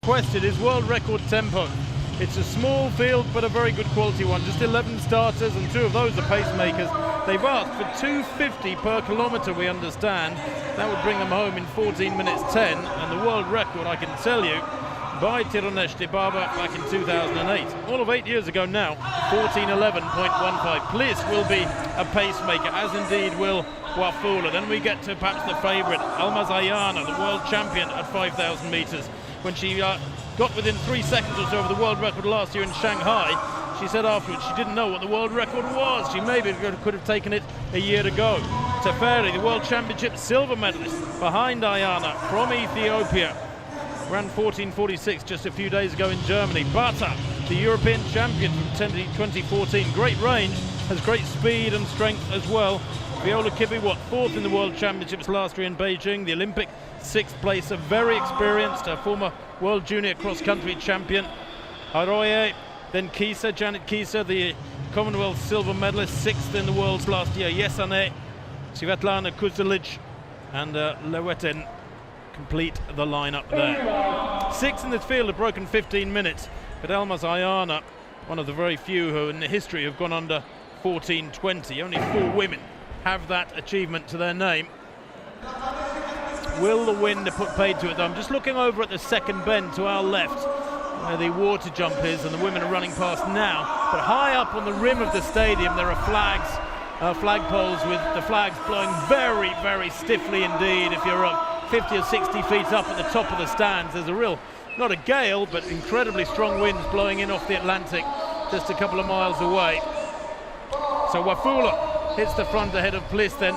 requested is world record tempo. It's a small field, but a very good quality one. Just 11 starters, and 2 of those are pacemakers. They've asked for 250 per kilometre, we understand. That would bring them home in 14 minutes 10, and the world record, I can tell you, by Tirunesh Dibaba back in 2008. All of 8 years ago now, 14:11.15. Pliss will be a pacemaker, as indeed will Wafula. Then we get to perhaps the favourite, Almaz Ayana, the world champion at 5,000 metres. When she got within 3 seconds or so of the world record last year in Shanghai, she said afterwards she didn't know what the world record was. She maybe could have taken it a year ago. Teferi, the world championship silver medalist, behind Ayana from Ethiopia, ran 14:46 just a few days ago in Germany. Bata, the European champion from 2014, great range, has great speed and strength as well. Viola Kibbe, 4th in the World Championships last year in Beijing, the Olympic 6th place, a very experienced, former World Junior Cross-Country champion. Aroye, then Kisa, Janet Kisa, the Commonwealth silver medalist, 6th in the Worlds last year. Yesane, Svetlana Kuzelic, and Lewetin complete the lineup there. 6th in this field have broken 15 minutes, but Almaz Ayana, one of the very few who in the history have gone under 14:20. Only 4 women have that achievement to their name. Will the wind put paid to it though? I'm just looking over at the second bend to our left, where the water jump is, and the women are running past now. But high up on the rim of the stadium there are flags, flagpoles with the flags blowing very, very stiffly indeed. If you're 50 or 60 feet up at the top of the stands, there's a real, not a gale, but incredibly strong winds blowing in off the Atlantic just a couple of miles away. So Wafula hits the front ahead of Pliss then.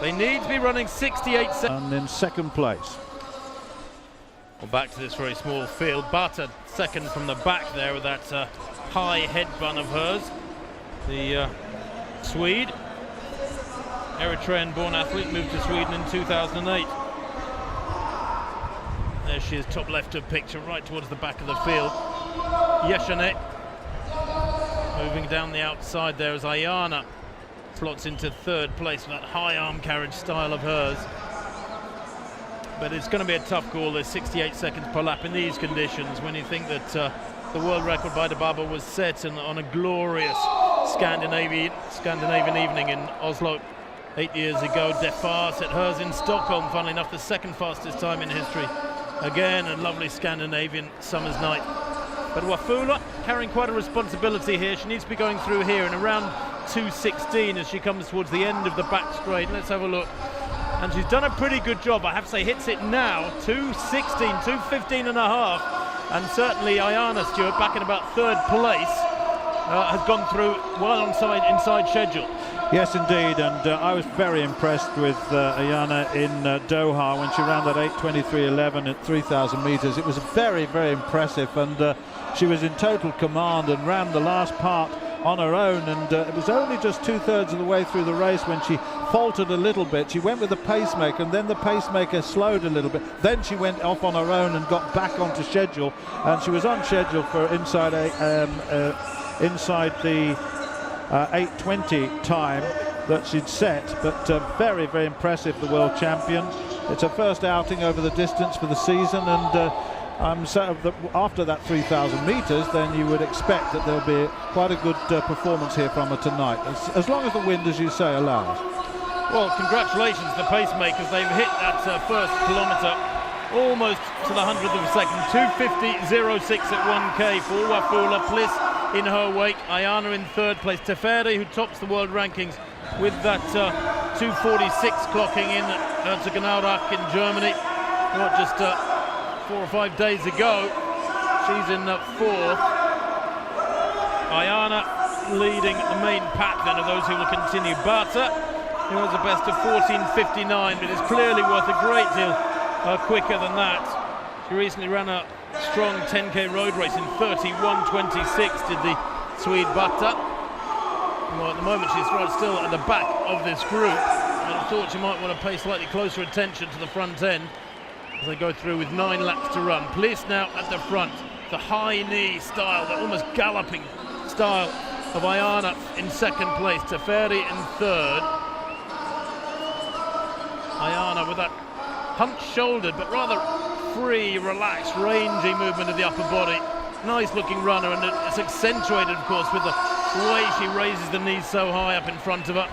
They need to be running 68 seconds. And in second place. Well, back to this very small field. Bata second from the back there with that high head bun of hers. The Swede, Eritrean-born athlete, moved to Sweden in 2008. There she is, top left of picture, right towards the back of the field. Yeshane moving down the outside there as Ayana slots into 3rd place with that high arm carriage style of hers. But it's going to be a tough call. There's 68 seconds per lap in these conditions, when you think that the world record by Dibaba was set on a glorious Scandinavian evening in Oslo 8 years ago. Defar set hers in Stockholm, funnily enough, the 2nd fastest time in history. Again, a lovely Scandinavian summer's night. But Wafula carrying quite a responsibility here. She needs to be going through here in around 2:16 as she comes towards the end of the back straight. Let's have a look. And she's done a pretty good job, I have to say. Hits it now, 2:16, 2:15 and a half. And certainly Ayana Stewart, back in about 3rd place, has gone through well inside schedule. Yes, indeed, and I was very impressed with Ayana in Doha when she ran that 8:23.11 at 3,000 metres. It was very, very impressive, and she was in total command and ran the last part on her own, and it was only just 2/3 of the way through the race when she faltered a little bit. She went with the pacemaker, and then the pacemaker slowed a little bit. Then she went off on her own and got back onto schedule, and she was on schedule for inside the 8:20 time that she'd set. But very, very impressive, the world champion. It's her first outing over the distance for the season, and after that 3,000 metres, then you would expect that there'll be quite a good performance here from her tonight, as long as the wind, as you say, allows. Well, congratulations to the pacemakers. They've hit that first kilometre almost to the 100th of a second. 2:50.06 at 1K for Wafula. Pliss in her wake. Ayana in 3rd place. Teferi, who tops the world rankings with that 2:46 clocking in at Herzogenaurach in Germany. Not just 4 or 5 days ago. She's in 4th. Ayana leading the main pack then of those who will continue. Bata, who has a best of 14:59, but is clearly worth a great deal quicker than that. She recently ran a strong 10k road race in 31:26, did the Swede Bata. Well, at the moment she's right still at the back of this group. I thought she might want to pay slightly closer attention to the front end as they go through with 9 laps to run. Pliss now at the front. The high knee style, the almost galloping style of Ayana in 2nd place. Teferi in 3rd. Ayana with that hunched shouldered but rather free, relaxed, rangy movement of the upper body. Nice looking runner, and it's accentuated, of course, with the way she raises the knees so high up in front of her.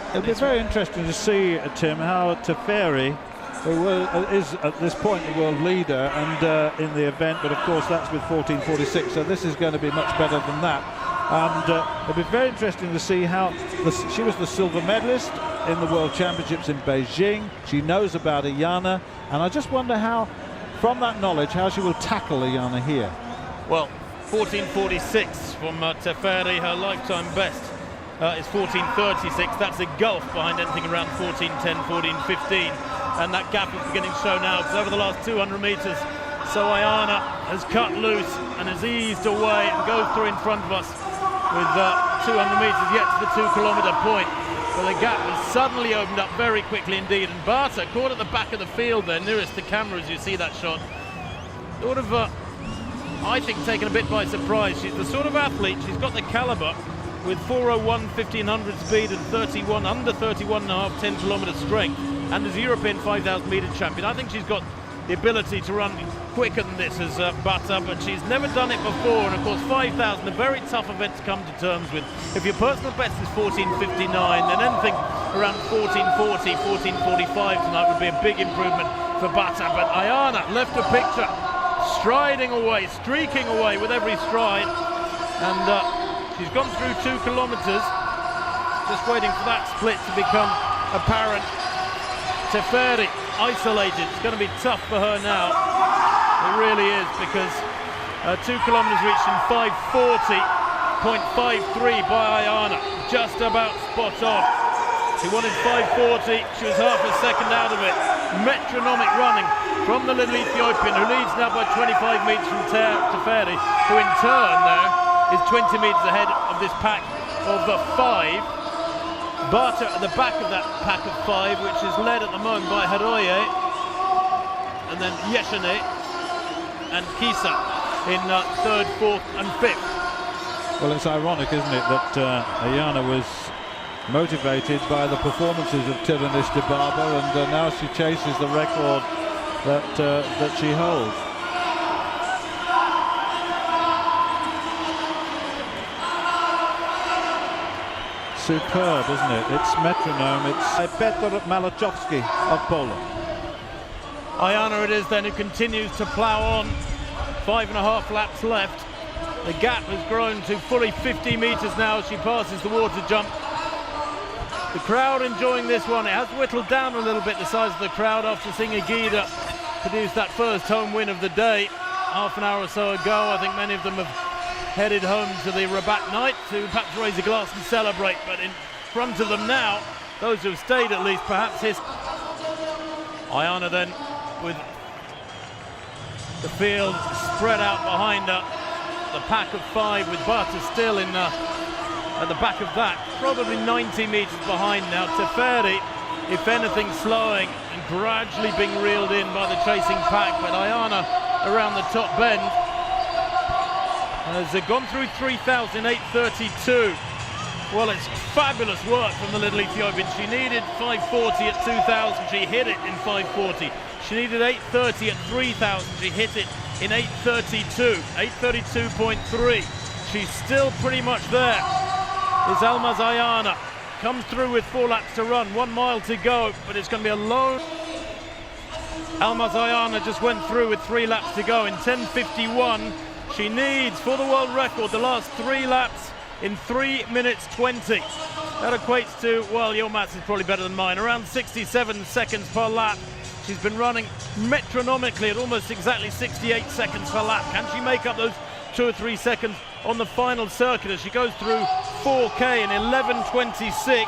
It'll be very interesting to see, Tim, how Teferi, who is at this point the world leader and in the event, but of course that's with 14:46, so this is going to be much better than that. And it'll be very interesting to see how she was the silver medalist in the World Championships in Beijing. She knows about Ayana, and I just wonder how, from that knowledge, how she will tackle Ayana here. Well, 14:46 from Teferi, her lifetime best is 14:36. That's a gulf behind anything around 14:10, 14:15, and that gap is beginning to show now, because over the last 200 metres, so Ayana has cut loose and has eased away and goes through in front of us with 200 metres yet to the 2 kilometre point. But the gap has suddenly opened up very quickly indeed, and Bata, caught at the back of the field there, nearest the camera as you see that shot, sort of, I think, taken a bit by surprise. She's the sort of athlete, she's got the calibre with 4:01 1500 speed and 31, under 31.5 10 kilometre strength, and as a European 5,000 metre champion, I think she's got the ability to run quicker than this as Bata, but she's never done it before, and of course 5,000, a very tough event to come to terms with. If your personal best is 14:59, then anything around 14:40, 14:45 tonight would be a big improvement for Bata. But Ayana left a picture, striding away, streaking away with every stride, and she's gone through 2 kilometres, just waiting for that split to become apparent. Teferi isolated. It's going to be tough for her now. It really is, because 2 kilometres reached in 5:40.53 by Ayana, just about spot on. She wanted 5:40, she was half a second out of it. Metronomic running from the little Ethiopian, who leads now by 25 metres from Teferi, who in turn there is 20 metres ahead of this pack of the 5. Bata at the back of that pack of 5, which is led at the moment by Haroye, and then Yeshane and Kisa in 3rd, 4th and 5th. Well, it's ironic, isn't it, that Ayana was motivated by the performances of Tiranish Dibaba, and now she chases the record that she holds. Superb, isn't it? It's metronome. It's Petr Malachowski of Poland. Ayana it is then, who continues to plough on. 5.5 laps left. The gap has grown to fully 50 metres now as she passes the water jump. The crowd enjoying this one. It has whittled down a little bit, the size of the crowd, after seeing Agida produce that first home win of the day half an hour or so ago. I think many of them have headed home to the Rabat night to perhaps raise a glass and celebrate, but in front of them now, those who have stayed at least, perhaps his. Ayana then, with the field spread out behind her, the pack of 5 with Bata still in at the back of that, probably 90 metres behind now. Teferi, if anything, slowing and gradually being reeled in by the chasing pack, but Ayana around the top bend has gone through 3,832. Well, it's fabulous work from the little Ethiopian. She needed 5:40 at 2,000, she hit it in 5:40. She needed 8:30 at 3,000, she hit it in 8:32, 8:32.3. She's still pretty much there. It's Almaz Ayana, comes through with 4 laps to run, 1 mile to go, but it's going to be a lone. Almaz Ayana just went through with 3 laps to go in 10:51. She needs, for the world record, the last 3 laps in 3 minutes 20. That equates to, well, your maths is probably better than mine, around 67 seconds per lap. She's been running metronomically at almost exactly 68 seconds per lap. Can she make up those 2 or 3 seconds on the final circuit as she goes through 4K in 11:26?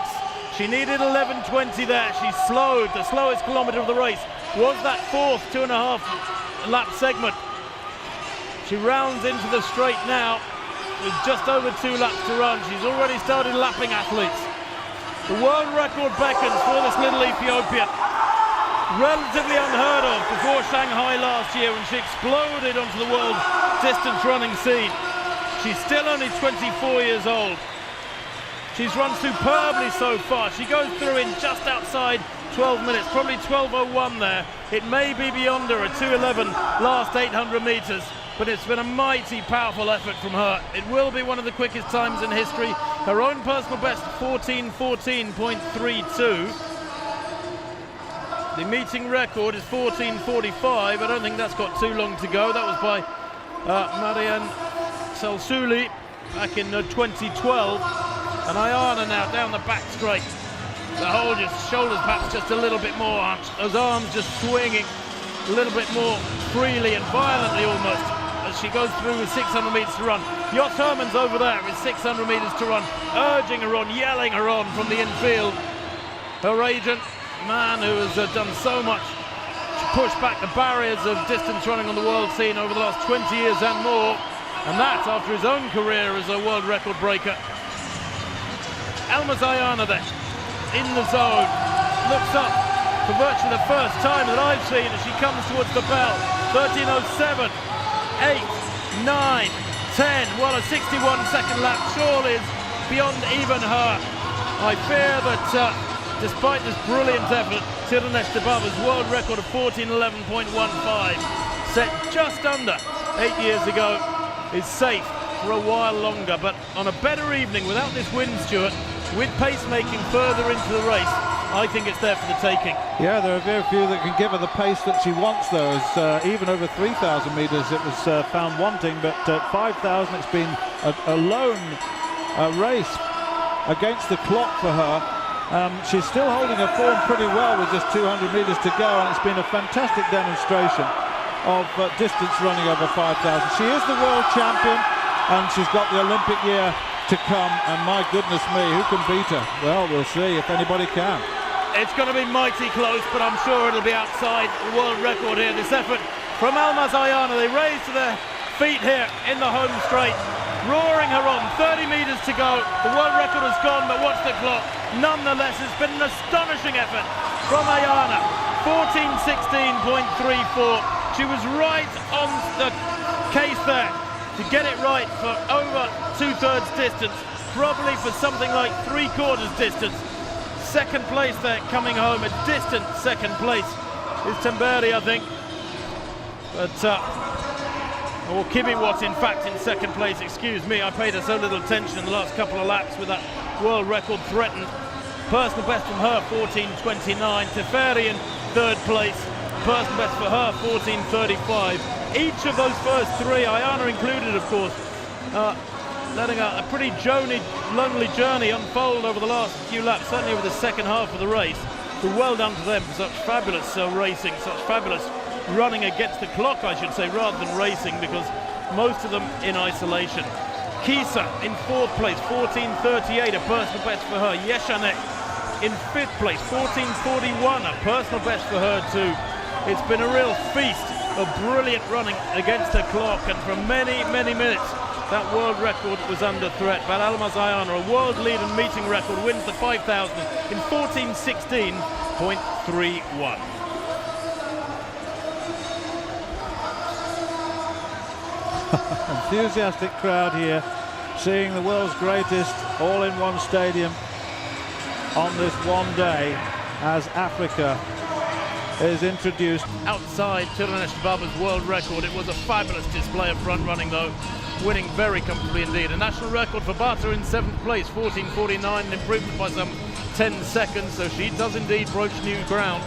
She needed 11:20 there. She slowed. The slowest kilometre of the race was that 4th 2.5 lap segment. She rounds into the straight now with just over 2 laps to run. She's already started lapping athletes. The world record beckons for this little Ethiopian. Relatively unheard of before Shanghai last year when she exploded onto the world distance running scene. She's still only 24 years old. She's run superbly so far. She goes through in just outside 12 minutes, probably 12:01 there. It may be beyond her, a 2:11 last 800 metres, but it's been a mighty powerful effort from her. It will be one of the quickest times in history. Her own personal best, 14:14.32. The meeting record is 14:45. I don't think that's got too long to go. That was by Marianne Salsuli back in 2012. And Ayana now down the back straight. The whole just shoulders perhaps just a little bit more arched. Those arms just swinging a little bit more freely and violently almost as she goes through with 600 metres to run. Jot Hermans over there with 600 metres to run, urging her on, yelling her on from the infield. Her agent, man who has done so much to push back the barriers of distance running on the world scene over the last 20 years and more, and that after his own career as a world record breaker. Almaz Ayana then, in the zone, looks up for virtually the first time that I've seen as she comes towards the bell. 13:07, 8, 9, 10. Well, a 61-second lap surely is beyond even her. I fear that despite this brilliant effort, Tirunesh Dibaba's world record of 14:11.15, set just under 8 years ago, is safe for a while longer. But on a better evening without this wind, Stuart, with pacemaking further into the race, I think it's there for the taking. Yeah, there are very few that can give her the pace that she wants, though. As, even over 3,000 metres it was found wanting, but at 5,000 it's been a lone race against the clock for her. She's still holding her form pretty well with just 200 metres to go, and it's been a fantastic demonstration of distance running over 5,000. She is the world champion, and she's got the Olympic year to come, and my goodness me, who can beat her? Well, we'll see if anybody can. It's going to be mighty close, but I'm sure it'll be outside the world record here. This effort from Almaz Ayana, they raise to their feet here in the home straight, roaring her on. 30 metres to go. The world record has gone, but watch the clock. Nonetheless, it's been an astonishing effort from Ayana. 14:16.34. She was right on the case there to get it right for over 2/3 distance, probably for something like 3/4 distance. Second place there, coming home, a distant second place is Tamberi, I think. But, or Kibiwat, in fact, in second place, excuse me. I paid her so little attention in the last couple of laps with that world record threatened. Personal best from her, 14:29. Teferi in third place. Personal best for her, 14:35. Each of those first three, Ayana included, of course, letting a pretty lonely journey unfold over the last few laps, certainly over the second half of the race. So well done to them for such fabulous racing, such fabulous running against the clock, I should say, rather than racing, because most of them in isolation. Kisa in fourth place, 14:38, a personal best for her. Yeshanek in fifth place, 14:41, a personal best for her too. It's been a real feast of brilliant running against the clock, and for many, many minutes that world record was under threat. But Almaz Ayana, a world lead and meeting record, wins the 5,000 in 14:16.31. Enthusiastic crowd here, seeing the world's greatest all in one stadium on this one day as Africa is introduced. Outside Tirunesh Dibaba's world record, it was a fabulous display of front running though, winning very comfortably indeed. A national record for Bata in seventh place, 14:49, an improvement by some 10 seconds, so she does indeed broach new ground.